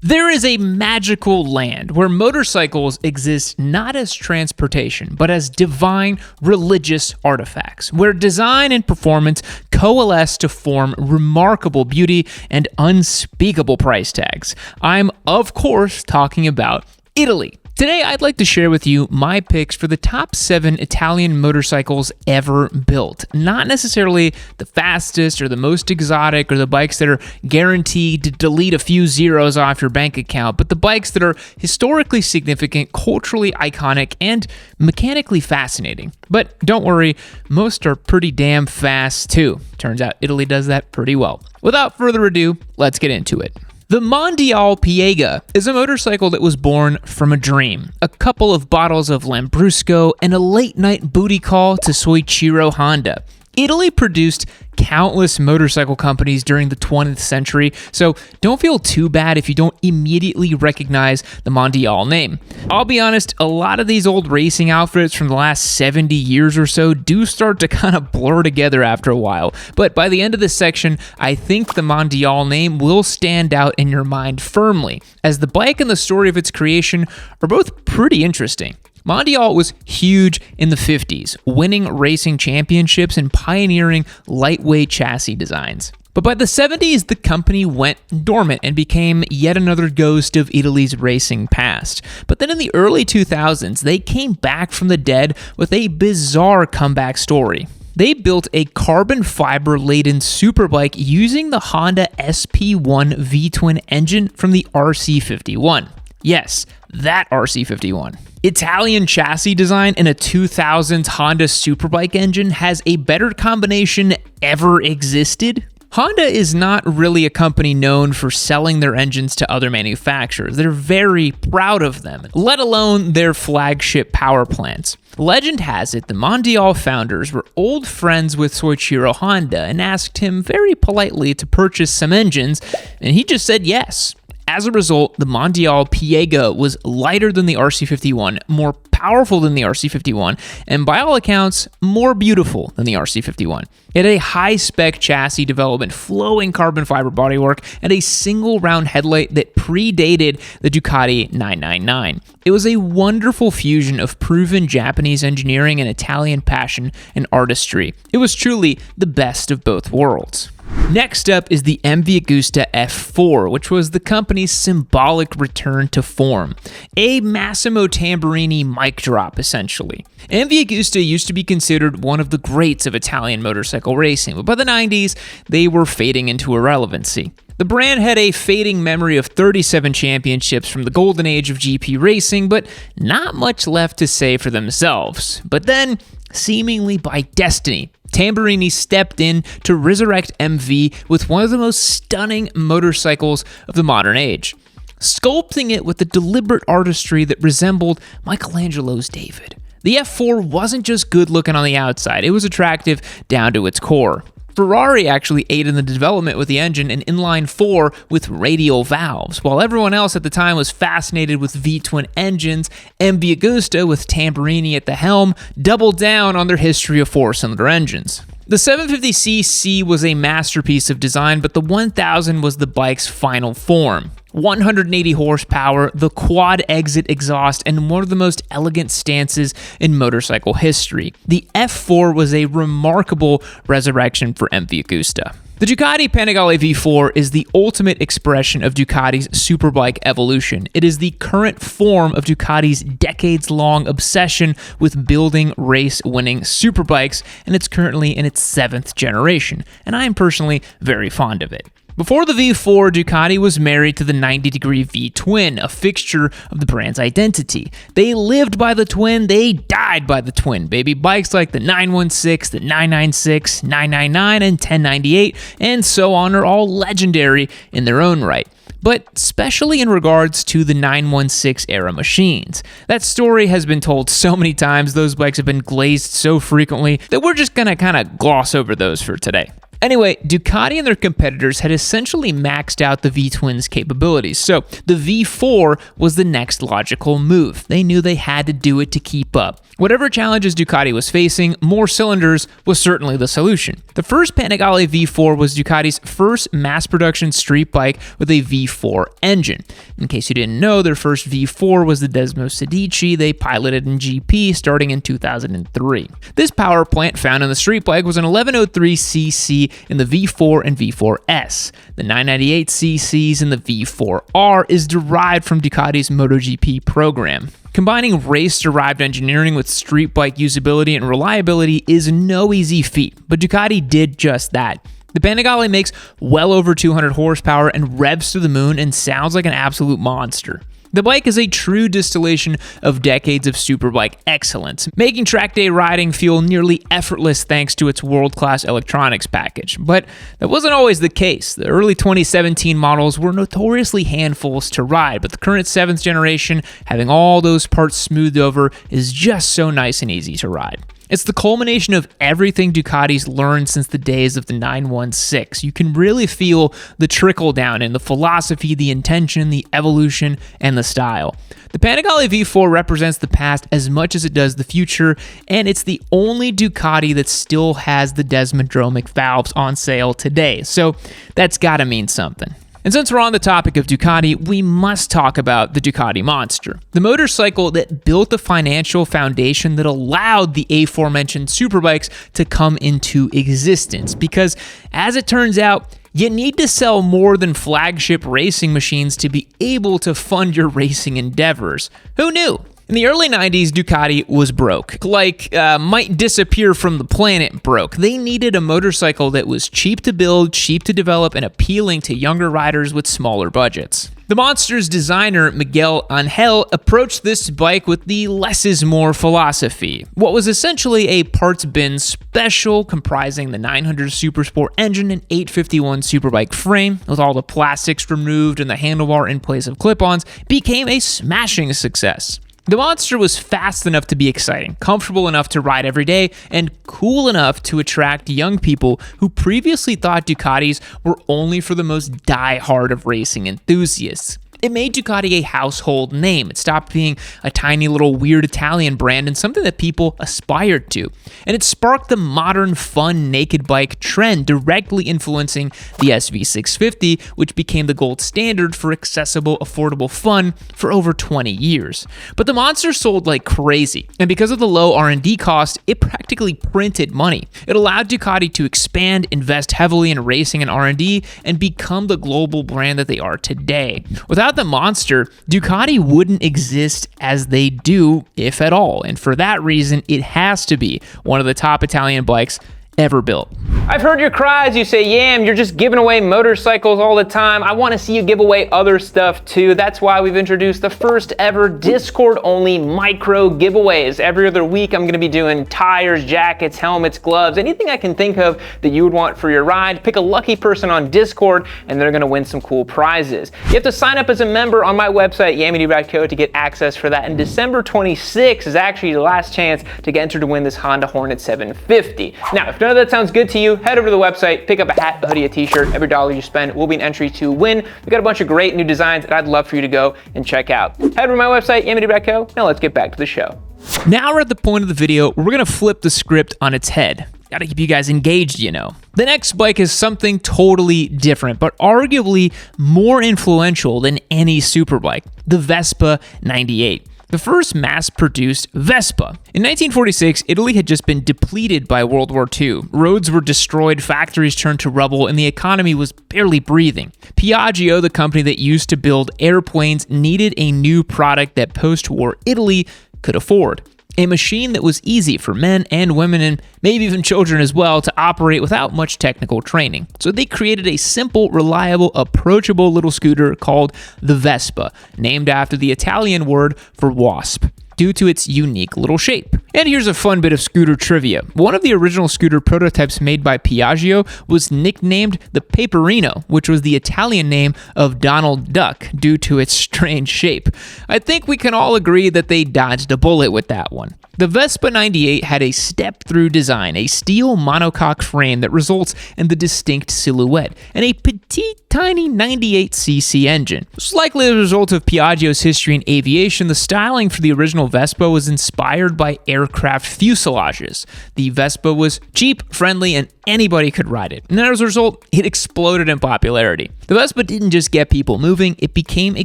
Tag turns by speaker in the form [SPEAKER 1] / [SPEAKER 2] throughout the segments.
[SPEAKER 1] There is a magical land where motorcycles exist not as transportation, but as divine religious artifacts, where design and performance coalesce to form remarkable beauty and unspeakable price tags. I'm, of course, talking about Italy. Today, I'd like to share with you my picks for the top 7 Italian motorcycles ever built. Not necessarily the fastest or the most exotic or the bikes that are guaranteed to delete a few zeros off your bank account, but the bikes that are historically significant, culturally iconic, and mechanically fascinating. But don't worry, most are pretty damn fast too. Turns out Italy does that pretty well. Without further ado, let's get into it. The Mondial Piega is a motorcycle that was born from a dream, a couple of bottles of Lambrusco, and a late-night booty call to Soichiro Honda. Italy produced countless motorcycle companies during the 20th century, so don't feel too bad if you don't immediately recognize the Mondial name. I'll be honest, a lot of these old racing outfits from the last 70 years or so do start to kind of blur together after a while, but by the end of this section, I think the Mondial name will stand out in your mind firmly, as the bike and the story of its creation are both pretty interesting. Mondial was huge in the 50s, winning racing championships and pioneering lightweight chassis designs. But by the 70s, the company went dormant and became yet another ghost of Italy's racing past. But then in the early 2000s, they came back from the dead with a bizarre comeback story. They built a carbon fiber-laden superbike using the Honda SP1 V-twin engine from the RC51. Yes, that RC51. Italian chassis design in a 2000s Honda Superbike engine has a better combination ever existed. Honda is not really a company known for selling their engines to other manufacturers. They're very proud of them, let alone their flagship power plants. Legend has it the Mondial founders were old friends with Soichiro Honda and asked him very politely to purchase some engines, and he just said yes. As a result, the Mondial Piega was lighter than the RC51, more powerful than the RC51, and by all accounts, more beautiful than the RC51. It had a high-spec chassis development, flowing carbon fiber bodywork, and a single-round headlight that predated the Ducati 999. It was a wonderful fusion of proven Japanese engineering and Italian passion and artistry. It was truly the best of both worlds. Next up is the Agusta F4, which was the company's symbolic return to form. A Massimo Tamburini mic drop, essentially. Agusta used to be considered one of the greats of Italian motorcycle racing, but by the 90s, they were fading into irrelevancy. The brand had a fading memory of 37 championships from the golden age of GP racing, but not much left to say for themselves. But then, seemingly by destiny, Tamburini stepped in to resurrect MV with one of the most stunning motorcycles of the modern age, sculpting it with a deliberate artistry that resembled Michelangelo's David. The F4 wasn't just good looking on the outside, it was attractive down to its core. Ferrari actually aided in the development with the engine and inline 4 with radial valves. While everyone else at the time was fascinated with V-twin engines, Agusta, with Tamburini at the helm, doubled down on their history of 4-cylinder engines. The 750cc was a masterpiece of design, but the 1000 was the bike's final form. 180 horsepower, the quad exit exhaust, and one of the most elegant stances in motorcycle history. The F4 was a remarkable resurrection for Agusta. The Ducati Panigale V4 is the ultimate expression of Ducati's superbike evolution. It is the current form of Ducati's decades-long obsession with building race-winning superbikes, and it's currently in its 7th generation, and I am personally very fond of it. Before the V4, Ducati was married to the 90-degree V-twin, a fixture of the brand's identity. They lived by the twin, they died by the twin, baby. Bikes like the 916, the 996, 999, and 1098, and so on are all legendary in their own right. But especially in regards to the 916 era machines. That story has been told so many times, those bikes have been glazed so frequently that we're just gonna kind of gloss over those for today. Anyway, Ducati and their competitors had essentially maxed out the V-twins' capabilities, so the V4 was the next logical move. They knew they had to do it to keep up. Whatever challenges Ducati was facing, more cylinders was certainly the solution. The first Panigale V4 was Ducati's first mass-production street bike with a V4 engine. In case you didn't know, their first V4 was the Desmo Sedici they piloted in GP starting in 2003. This power plant found in the street bike was an 1103cc in the V4 and V4S. The 998cc's in the V4R is derived from Ducati's MotoGP program. Combining race-derived engineering with street bike usability and reliability is no easy feat, but Ducati did just that. The Panigale makes well over 200 horsepower and revs to the moon and sounds like an absolute monster. The bike is a true distillation of decades of superbike excellence, making track day riding feel nearly effortless thanks to its world-class electronics package. But that wasn't always the case. The early 2017 models were notoriously handfuls to ride, but the current 7th generation, having all those parts smoothed over, is just so nice and easy to ride. It's the culmination of everything Ducati's learned since the days of the 916. You can really feel the trickle down in the philosophy, the intention, the evolution, and the style. The Panigale V4 represents the past as much as it does the future, and it's the only Ducati that still has the Desmodromic valves on sale today, so that's gotta mean something. And since we're on the topic of Ducati, we must talk about the Ducati Monster, the motorcycle that built the financial foundation that allowed the aforementioned superbikes to come into existence. Because, as it turns out, you need to sell more than flagship racing machines to be able to fund your racing endeavors. Who knew? In the early 90s, Ducati was broke. Might disappear from the planet broke. They needed a motorcycle that was cheap to build, cheap to develop, and appealing to younger riders with smaller budgets. The Monster's designer, Miguel Angel, approached this bike with the less is more philosophy. What was essentially a parts bin special comprising the 900 Supersport engine and 851 Superbike frame, with all the plastics removed and the handlebar in place of clip-ons, became a smashing success. The Monster was fast enough to be exciting, comfortable enough to ride every day, and cool enough to attract young people who previously thought Ducatis were only for the most die-hard of racing enthusiasts. It made Ducati a household name. It stopped being a tiny little weird Italian brand and something that people aspired to. And it sparked the modern, fun, naked bike trend, directly influencing the SV650, which became the gold standard for accessible, affordable fun for over 20 years. But the Monster sold like crazy, and because of the low R&D cost, it practically printed money. It allowed Ducati to expand, invest heavily in racing and R&D, and become the global brand that they are today. Without the Monster, Ducati wouldn't exist as they do, if at all, and for that reason, it has to be one of the top Italian bikes ever built.
[SPEAKER 2] I've heard your cries. You say, Yam, you're just giving away motorcycles all the time. I want to see you give away other stuff too. That's why we've introduced the first ever Discord-only micro giveaways. Every other week, I'm going to be doing tires, jackets, helmets, gloves, anything I can think of that you would want for your ride. Pick a lucky person on Discord, and they're going to win some cool prizes. You have to sign up as a member on my website, yamidu.co, to get access for that. And December 26th is actually the last chance to get entered to win this Honda Hornet 750. Now, if none of that sounds good to you, head over to the website, pick up a hat, a hoodie, a t-shirt. Every dollar you spend will be an entry to win. We've got a bunch of great new designs that I'd love for you to go and check out. Head over to my website, yamidu.co. Now let's get back to the show.
[SPEAKER 1] Now we're at the point of the video where we're going to flip the script on its head. Gotta keep you guys engaged, you know. The next bike is something totally different, but arguably more influential than any superbike, the Vespa 98. The first mass-produced Vespa. In 1946, Italy had just been depleted by World War II. Roads were destroyed, factories turned to rubble, and the economy was barely breathing. Piaggio, the company that used to build airplanes, needed a new product that post-war Italy could afford. A machine that was easy for men and women and maybe even children as well to operate without much technical training. So they created a simple, reliable, approachable little scooter called the Vespa, named after the Italian word for wasp. due to its unique little shape. And here's a fun bit of scooter trivia. One of the original scooter prototypes made by Piaggio was nicknamed the Paperino, which was the Italian name of Donald Duck due to its strange shape. I think we can all agree that they dodged a bullet with that one. The Vespa 98 had a step-through design, a steel monocoque frame that results in the distinct silhouette, and a petite, tiny 98cc engine. This was likely a result of Piaggio's history in aviation. The styling for the original Vespa was inspired by aircraft fuselages. The Vespa was cheap, friendly, and anybody could ride it. And as a result, it exploded in popularity. The Vespa didn't just get people moving, it became a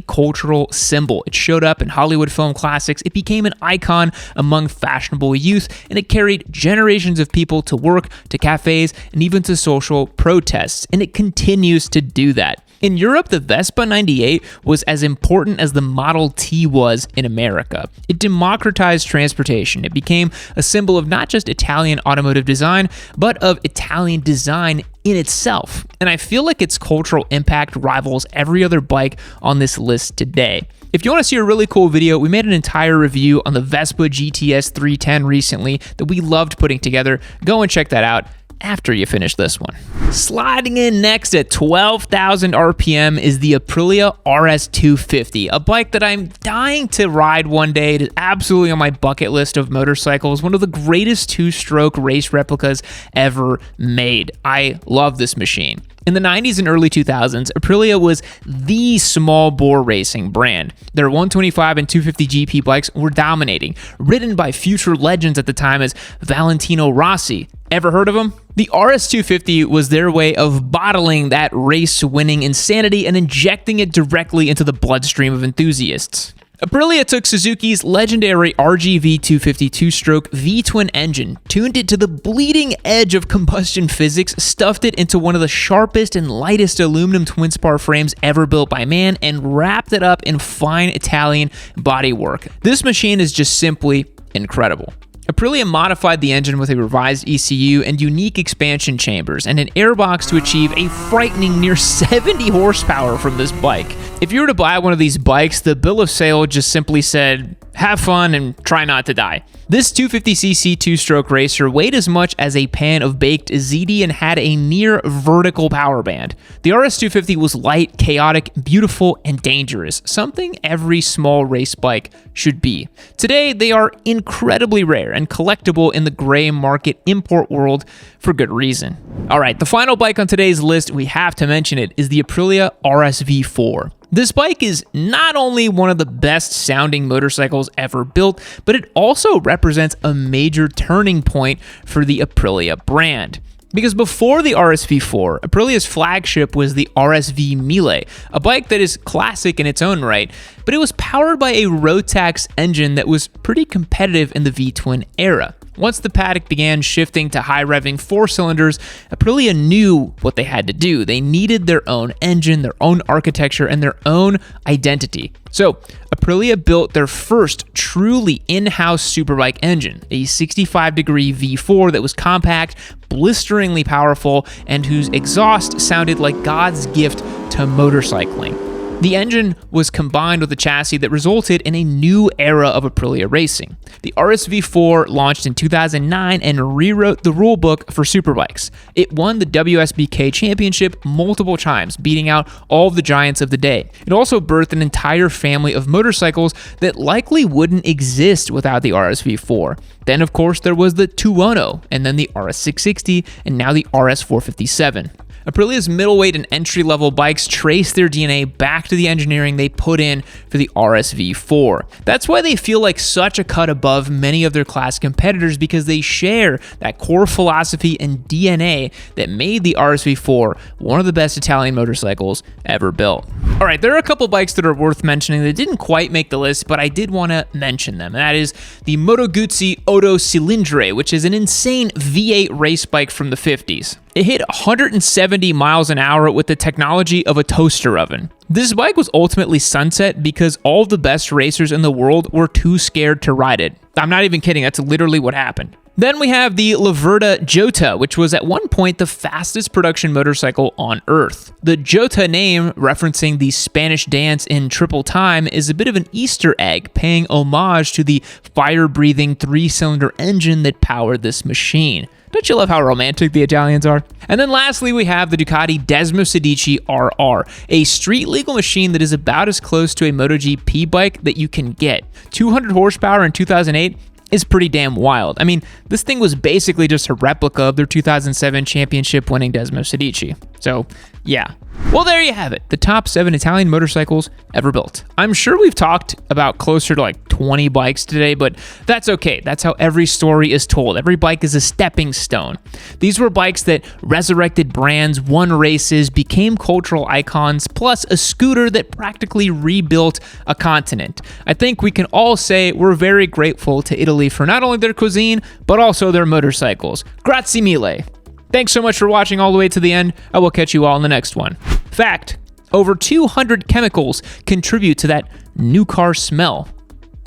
[SPEAKER 1] cultural symbol. It showed up in Hollywood film classics, it became an icon among fashionable youth, and it carried generations of people to work, to cafes, and even to social protests, and it continues to do that. In Europe, the Vespa 98 was as important as the Model T was in America. It democratized transportation. It became a symbol of not just Italian automotive design, but of Italian design in itself. And I feel like its cultural impact rivals every other bike on this list today. If you want to see a really cool video, we made an entire review on the Vespa GTS 310 recently that we loved putting together. Go and check that out after you finish this one. Sliding in next at 12,000 RPM is the Aprilia RS250, a bike that I'm dying to ride one day. It is absolutely on my bucket list of motorcycles, one of the greatest two-stroke race replicas ever made. I love this machine. In the 90s and early 2000s, Aprilia was the small bore racing brand. Their 125 and 250 GP bikes were dominating, ridden by future legends at the time as Valentino Rossi. Ever heard of him? The RS250 was their way of bottling that race-winning insanity and injecting it directly into the bloodstream of enthusiasts. Aprilia took Suzuki's legendary RGV 250 two-stroke V-twin engine, tuned it to the bleeding edge of combustion physics, stuffed it into one of the sharpest and lightest aluminum twin-spar frames ever built by man, and wrapped it up in fine Italian bodywork. This machine is just simply incredible. Aprilia modified the engine with a revised ECU and unique expansion chambers and an airbox to achieve a frightening near 70 horsepower from this bike. If you were to buy one of these bikes, the bill of sale just simply said, have fun and try not to die. This 250cc two-stroke racer weighed as much as a pan of baked ziti and had a near vertical power band. The RS250 was light, chaotic, beautiful, and dangerous, something every small race bike should be. Today, they are incredibly rare and collectible in the gray market import world for good reason. All right, the final bike on today's list, we have to mention it, is the Aprilia RSV4. This bike is not only one of the best sounding motorcycles ever built, but it also represents a major turning point for the Aprilia brand. Because before the RSV4, Aprilia's flagship was the RSV Mille, a bike that is classic in its own right, but it was powered by a Rotax engine that was pretty competitive in the V-twin era. Once the paddock began shifting to high-revving four-cylinders, Aprilia knew what they had to do. They needed their own engine, their own architecture, and their own identity. So, Aprilia built their first truly in-house superbike engine, a 65-degree V4 that was compact, blisteringly powerful, and whose exhaust sounded like God's gift to motorcycling. The engine was combined with a chassis that resulted in a new era of Aprilia racing. The RSV4 launched in 2009 and rewrote the rulebook for superbikes. It won the WSBK championship multiple times, beating out all of the giants of the day. It also birthed an entire family of motorcycles that likely wouldn't exist without the RSV4. Then, of course, there was the 210, and then the RS660, and now the RS457. Aprilia's middleweight and entry-level bikes trace their DNA back to the engineering they put in for the RSV4. That's why they feel like such a cut above many of their class competitors, because they share that core philosophy and DNA that made the RSV4 one of the best Italian motorcycles ever built. All right, there are a couple bikes that are worth mentioning that didn't quite make the list, but I did want to mention them. And that is the Moto Guzzi Otto Cilindre, which is an insane V8 race bike from the 50s. It hit 170 miles an hour with the technology of a toaster oven. This bike was ultimately sunset because all of the best racers in the world were too scared to ride it. I'm not even kidding, that's literally what happened. Then we have the Laverda Jota, which was at one point the fastest production motorcycle on Earth. The Jota name, referencing the Spanish dance in triple time, is a bit of an Easter egg, paying homage to the fire-breathing 3-cylinder engine that powered this machine. Don't you love how romantic the Italians are? And then lastly, we have the Ducati Desmosedici RR, a street-legal machine that is about as close to a MotoGP bike that you can get. 200 horsepower in 2008 is pretty damn wild. I mean, this thing was basically just a replica of their 2007 championship-winning Desmosedici. So, yeah. Well, there you have it, the top 7 Italian motorcycles ever built. I'm sure we've talked about closer to like 20 bikes today, but that's okay. That's how every story is told. Every bike is a stepping stone. These were bikes that resurrected brands, won races, became cultural icons, plus a scooter that practically rebuilt a continent. I think we can all say we're very grateful to Italy for not only their cuisine, but also their motorcycles. Grazie mille. Thanks so much for watching all the way to the end. I will catch you all in the next one. Fact, over 200 chemicals contribute to that new car smell.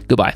[SPEAKER 1] Goodbye.